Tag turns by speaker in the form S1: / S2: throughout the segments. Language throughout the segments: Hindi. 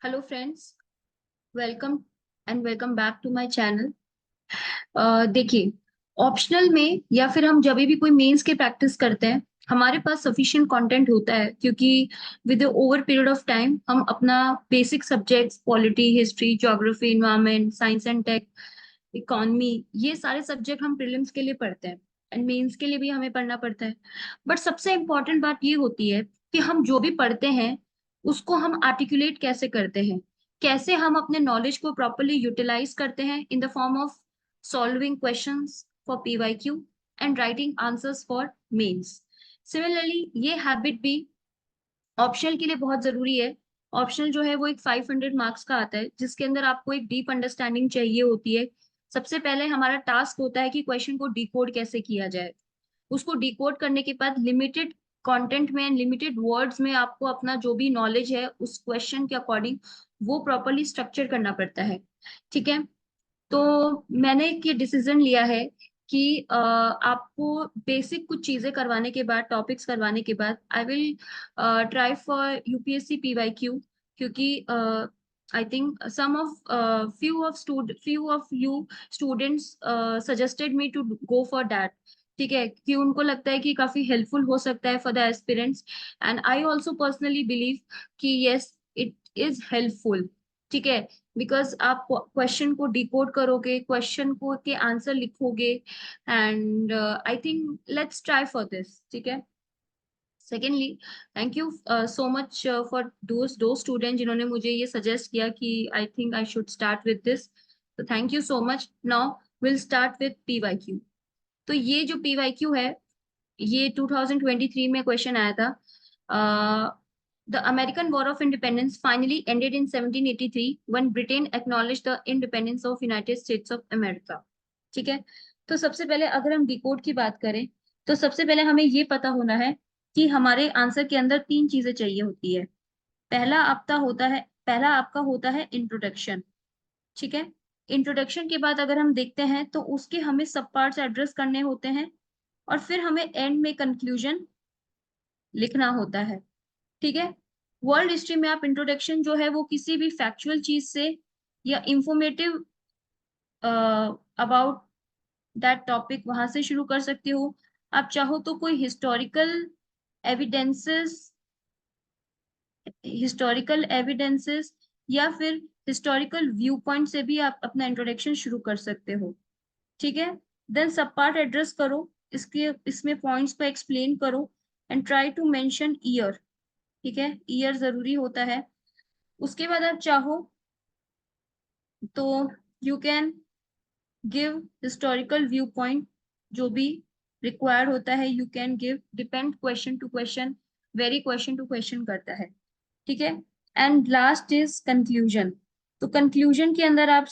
S1: Hello friends, welcome and welcome back to my channel. देखिए, ऑप्शनल में या फिर हम जब भी कोई मेंस की प्रैक्टिस करते हैं, हमारे पास सफिशिएंट कंटेंट होता है क्योंकि with over period of time हम अपना basic subjects polity, history, geography, environment, science and tech, economy, ये सारे सब्जेक्ट हम प्रीलिम्स के लिए पढ़ते हैं एंड मेंस के लिए भी हमें पढ़ना पड़ता है। बट सबसे इम्पोर्टेंट बात ये होती है कि हम जो भी पढ़ते हैं उसको हम आर्टिकुलेट कैसे करते हैं, कैसे हम अपने नॉलेज को प्रॉपरली यूटिलाइज करते हैं in the form of solving questions for PYQ and writing answers for mains. Similarly ये हैबिट भी ऑप्शनल के लिए बहुत जरूरी है। ऑप्शनल जो है वो एक 500 मार्क्स का आता है जिसके अंदर आपको एक डीप अंडरस्टैंडिंग चाहिए होती है। सबसे पहले हमारा टास्क होता है कि क्वेश्चन को डिकोड कैसे किया जाए। उसको डिकोड करने के बाद लिमिटेड कंटेंट में एंड लिमिटेड वर्ड्स में आपको अपना जो भी नॉलेज है उस क्वेश्चन के अकॉर्डिंग वो प्रॉपरली स्ट्रक्चर करना पड़ता है। ठीक है, तो मैंने एक ये डिसीजन लिया है कि आपको बेसिक कुछ चीजें करवाने के बाद, टॉपिक्स करवाने के बाद, I will try for UPSC PYQ, क्योंकि I think some of few of you students suggested me to go for that। ठीक है, कि उनको लगता है कि काफी हेल्पफुल हो सकता है for the aspirants, and I also personally believe कि यस, इट इज हेल्पफुल। ठीक है, बिकॉज आप क्वेश्चन को डिकोड करोगे, क्वेश्चन को के आंसर लिखोगे, and I think let's try for this. ठीक है, secondly, thank you so much for दो स्टूडेंट जिन्होंने मुझे ये सजेस्ट किया कि I think I should start with this. तो thank you so much. Now will start with PYQ. तो ये जो पीवाईक्यू है, ये 2023 में क्वेश्चन आया था। The American War of Independence finally ended in 1783 when Britain acknowledged the independence of United States of America। ठीक है, तो सबसे पहले अगर हम डिकोड की बात करें तो सबसे पहले हमें ये पता होना है कि हमारे आंसर के अंदर तीन चीजें चाहिए होती है। पहला आपका होता है इंट्रोडक्शन। ठीक है, इंट्रोडक्शन के बाद अगर हम देखते हैं तो उसके हमें सब पार्ट्स एड्रेस करने होते हैं और फिर हमें एंड में कंक्लूजन लिखना होता है। ठीक है, वर्ल्ड हिस्ट्री में आप इंट्रोडक्शन जो है वो किसी भी फैक्चुअल चीज से या इंफॉर्मेटिव अबाउट दैट टॉपिक वहां से शुरू कर सकते हो। आप चाहो तो कोई एविडेंसेस हिस्टोरिकल एविडेंसेस या फिर हिस्टोरिकल व्यू पॉइंट से भी आप अपना इंट्रोडक्शन शुरू कर सकते हो। ठीक है, देन सब पार्ट एड्रेस करो, इसके इसमें पॉइंट्स को एक्सप्लेन करो and try to mention year. ठीक है, ईयर जरूरी होता है। उसके बाद आप चाहो तो you can give historical viewpoint, जो भी रिक्वायर्ड होता है you can give, depend question to question, vary question to question करता है। ठीक है, एंड लास्ट इज कंक्लूजन। तो कंक्लूजन के अंदर आप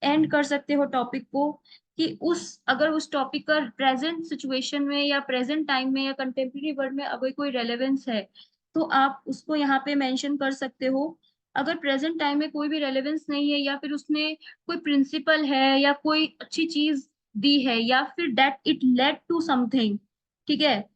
S1: एंड कर सकते हो टॉपिक को कि उस अगर उस टॉपिक का प्रेजेंट सिचुएशन में या प्रेजेंट टाइम में या कंटेम्प्रेरी वर्ल्ड में अगर कोई रेलेवेंस है तो आप उसको यहाँ पे मेंशन कर सकते हो। अगर प्रेजेंट टाइम में कोई भी रेलेवेंस नहीं है या फिर उसने कोई प्रिंसिपल है या कोई अच्छी चीज दी है या फिर that it led to something, ठीक है,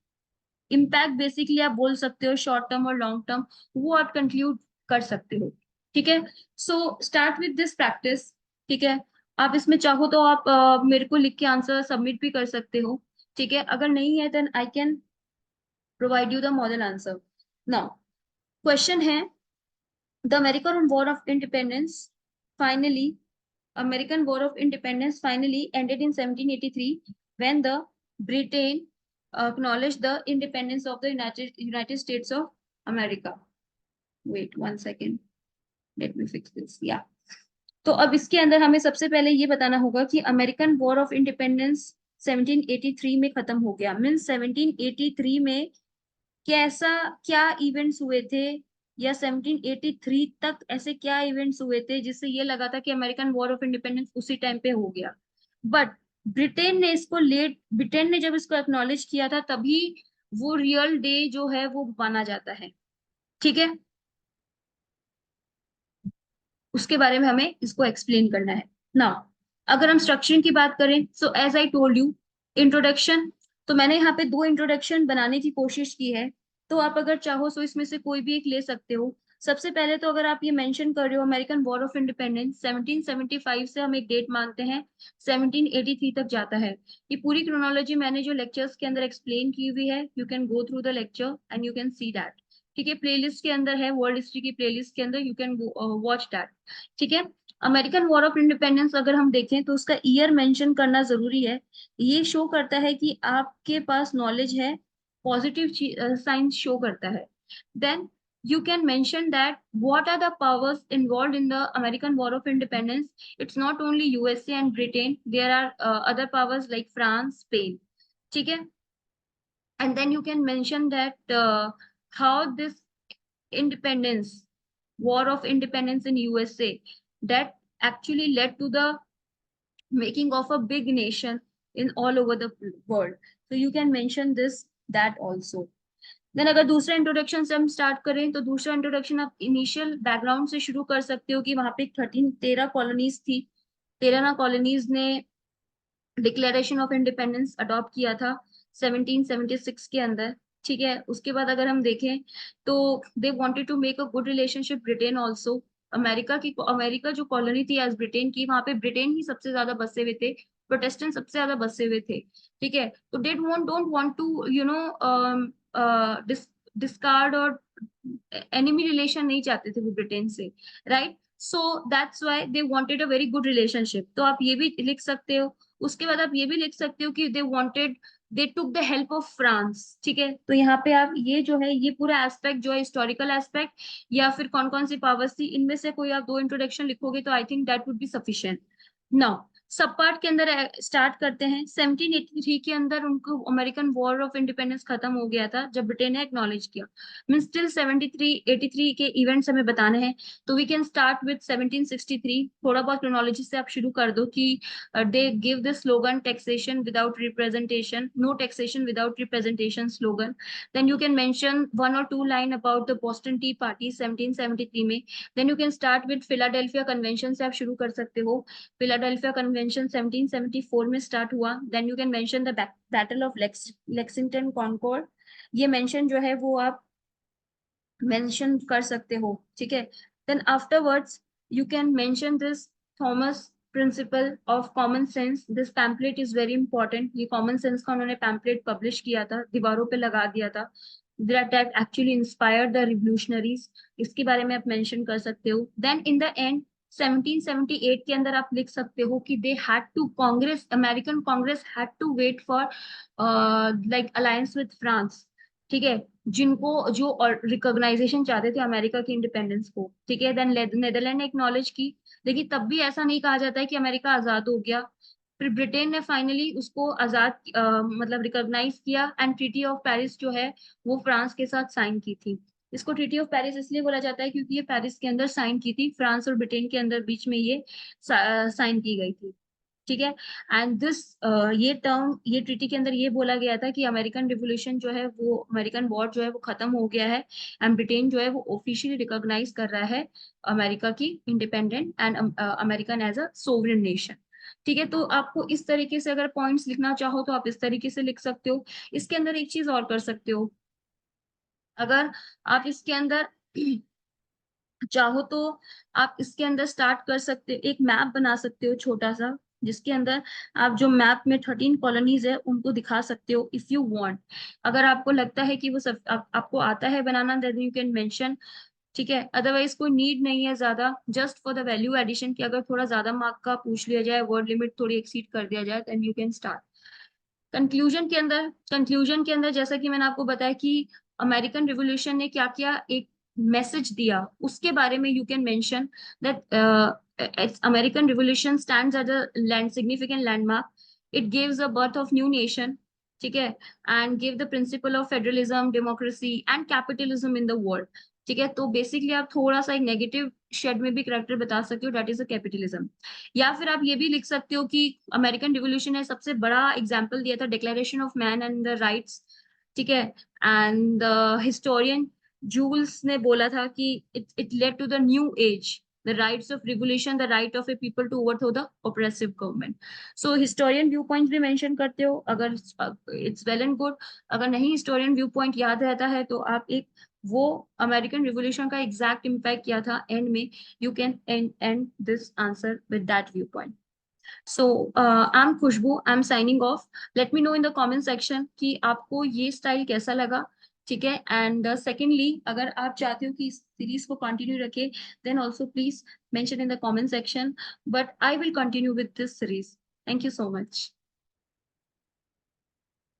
S1: इम्पैक्ट बेसिकली आप बोल सकते हो, शॉर्ट टर्म और लॉन्ग टर्म, वो आप कंक्लूड कर सकते हो। ठीक है, so start with this practice. ठीक है, आप इसमें चाहो तो आप मेरे को लिख के आंसर सबमिट भी कर सकते हो। ठीक है, अगर नहीं है then I can provide you the model answer. Now question है, the American war of independence finally American War of Independence finally ended in 1783 when the Britain acknowledged the independence of the United States of America. Wait one second, let me fix this. Yeah. तो अब इसके अंदर हमें सबसे पहले ये बताना होगा कि अमेरिकन वॉर ऑफ इंडिपेंडेंस 1783 में खत्म हो गया। मीन्स 1783 में कैसा क्या इवेंट्स हुए थे या 1783 तक ऐसे क्या इवेंट्स हुए थे जिससे ये लगा था कि अमेरिकन वॉर ऑफ इंडिपेंडेंस उसी टाइम पे हो गया। बट ब्रिटेन ने जब इसको एक्नॉलेज किया था तभी वो रियल डे जो है वो माना जाता है। ठीक है, उसके बारे में हमें इसको एक्सप्लेन करना है ना। अगर हम स्ट्रक्चरिंग की बात करें, so as I told you, introduction, तो मैंने यहाँ पे दो इंट्रोडक्शन बनाने की कोशिश की है। तो आप अगर चाहो तो इसमें से कोई भी एक ले सकते हो। सबसे पहले तो अगर आप ये मेंशन कर रहे हो अमेरिकन वॉर ऑफ इंडिपेंडेंस 1775 से हम एक डेट मानते हैं 1783 तक जाता है। ये पूरी क्रोनोलॉजी मैंने जो लेक्चर्स के अंदर एक्सप्लेन की हुई है, you can go through the lecture and you can see that. ठीक है, प्लेलिस्ट के अंदर है, वर्ल्ड हिस्ट्री की प्लेलिस्ट के अंदर, यू कैन वॉच दैट। ठीक है, अमेरिकन वॉर ऑफ इंडिपेंडेंस अगर हम देखें तो उसका ईयर मेंशन करना जरूरी है। ये शो करता है कि आपके पास नॉलेज है, पॉजिटिव साइंस शो करता है। Then you can mention that what are the powers involved in the American War of Independence. It's not only USA and Britain, there are other powers like France, Spain. ठीक है, and then you can mention that how this independence, war of independence in USA, that actually led to the making of a big nation in all over the world. So you can mention this, that also. Then अगर दूसरा इंट्रोडक्शन से हम स्टार्ट करें तो दूसरा इंट्रोडक्शन आप इनिशियल बैकग्राउंड से शुरू कर सकते हो कि वहां पे 13 कॉलोनीज थी। 13 कॉलोनीज ने डिक्लेरेशन ऑफ इंडिपेंडेंस अडॉप्ट किया था 1776 के अंदर। ठीक है, उसके बाद अगर हम देखें तो they wanted to make a good relationship Britain also. America जो कॉलोनी थी एज ब्रिटेन की, वहां पे ब्रिटेन ही सबसे ज्यादा बसे हुए थे, प्रोटेस्टेंट सबसे ज्यादा बसे हुए थे। ठीक है, तो they don't want to discard और एनिमी रिलेशन नहीं चाहते थे वो ब्रिटेन से, right. So that's why they wanted a very good relationship, तो आप ये भी लिख सकते हो। उसके बाद आप ये भी लिख सकते हो कि they took the help of France. ठीक है, तो यहाँ पे आप ये जो है, ये पूरा एस्पेक्ट जो है हिस्टोरिकल एस्पेक्ट या फिर कौन कौन सी पावर्स थी, इनमें से कोई आप दो इंट्रोडक्शन लिखोगे तो I think that would be sufficient. Now सब पार्ट के अंदर स्टार्ट करते हैं। 1783 के अंदर उनको अमेरिकन वॉर ऑफ इंडिपेंडेंस खत्म हो गया था जब ब्रिटेन ने एक्नॉलेज किया। मीन स्टिल 73 के इवेंट्स हमें बताने हैं, तो वी कैन स्टार्ट विद 1763। थोड़ा बहुत क्रोनोलॉजी से आप शुरू कर दो कि they give the slogan taxation without representation, no taxation without representation slogan. Then you can mention one और two line about the Boston tea party 1773 में। Then you can start with Philadelphia convention से आप शुरू कर सकते हो। फिलाडेल्फिया कन्वेंशन 1774 में स्टार्ट हुआ। Then you can mention the battle of Lexington Concord, ये मेंशन जो है वो आप मेंशन कर सकते हो। ठीक है, then afterwards you can mention this Thomas principle of common sense. This pamphlet is very important. ये कॉमन सेंस का उन्होंने पैम्पलेट पब्लिश किया था, दीवारों पे लगा दिया था, that actually inspired the revolutionaries। इसके बारे में आप मेंशन कर सकते हो। देन इन द एंड 1778 के अंदर आप लिख सकते हो कि they had to Congress, American Congress had to wait for like alliance with France. ठीक है, जिनको जो रिकॉग्नाइजेशन चाहते थे अमेरिका की इंडिपेंडेंस को। ठीक है, देन नेदरलैंड ने एक्नॉलेज की, लेकिन तब भी ऐसा नहीं कहा जाता है कि अमेरिका आजाद हो गया। फिर ब्रिटेन ने फाइनली उसको आजाद मतलब रिकॉग्नाइज किया, एंड ट्रीटी ऑफ पेरिस जो है वो फ्रांस के साथ साइन की थी। इसको ट्रीटी ऑफ पेरिस इसलिए बोला जाता है क्योंकि ये पेरिस के अंदर साइन की थी, फ्रांस और ब्रिटेन के अंदर बीच में ये साइन की गई थी। ठीक है, एंड दिस ये टर्म, ये ट्रीटी के अंदर ये बोला गया था कि अमेरिकन रिवोल्यूशन जो है वो, अमेरिकन वॉर जो है वो खत्म हो गया है, एंड ब्रिटेन जो है वो ऑफिशियली रिकॉग्नाइज कर रहा है अमेरिका की independent and American as a sovereign nation. ठीक है, तो आपको इस तरीके से अगर पॉइंट्स लिखना चाहो तो आप इस तरीके से लिख सकते हो। इसके अंदर एक चीज और कर सकते हो, अगर आप इसके अंदर चाहो तो आप इसके अंदर स्टार्ट कर सकते हो, एक मैप बना सकते हो छोटा सा, जिसके अंदर आप जो मैप में 13 कॉलोनीज है उनको दिखा सकते हो इफ यू वांट। अगर आपको लगता है कि वो सब आपको आता है बनाना, देन यू कैन मेंशन। ठीक है, अदरवाइज कोई नीड नहीं है ज्यादा, just for the value addition की अगर थोड़ा ज्यादा मार्क का पूछ लिया जाए, वर्ड लिमिट थोड़ी एक्सीड कर दिया जाए, then you can start. Conclusion के अंदर जैसा कि मैंने आपको बताया कि अमेरिकन रिवोल्यूशन ने क्या क्या एक मैसेज दिया, उसके बारे में you can mention that American revolution stands as a significant landmark. It gives a birth of new nation. ठीक है, and give the principle of federalism, democracy and capitalism in the world. ठीक है, तो बेसिकली आप थोड़ा सा एक नेगेटिव शेड में भी करेक्टर बता सकते हो, दैट इज अ कैपिटलिज्म। या फिर आप ये भी लिख सकते हो कि अमेरिकन रिवोल्यूशन ने सबसे बड़ा एग्जाम्पल दिया था declaration of man and the rights. ठीक है, एंड हिस्टोरियन जूल्स ने बोला था कि it led to the new age. the rights of revolution, the right of a people to overthrow the oppressive government. So historian viewpoints भी mention करते हो, अगर it's well and good. अगर नहीं historian viewpoint याद रहता है तो आप एक वो अमेरिकन रिवोल्यूशन का एग्जैक्ट इम्पैक्ट क्या था एंड में, you can end this answer with that viewpoint. So I'm Khushboo, I'm signing off. Let me know in the comment section कि आपको ये स्टाइल कैसा लगा, ठीक है? एंड सेकेंडली अगर आप चाहते हो कि इस सीरीज को कंटिन्यू रखे, then also please mention in the comment section, but I will continue with this series. Thank you so much.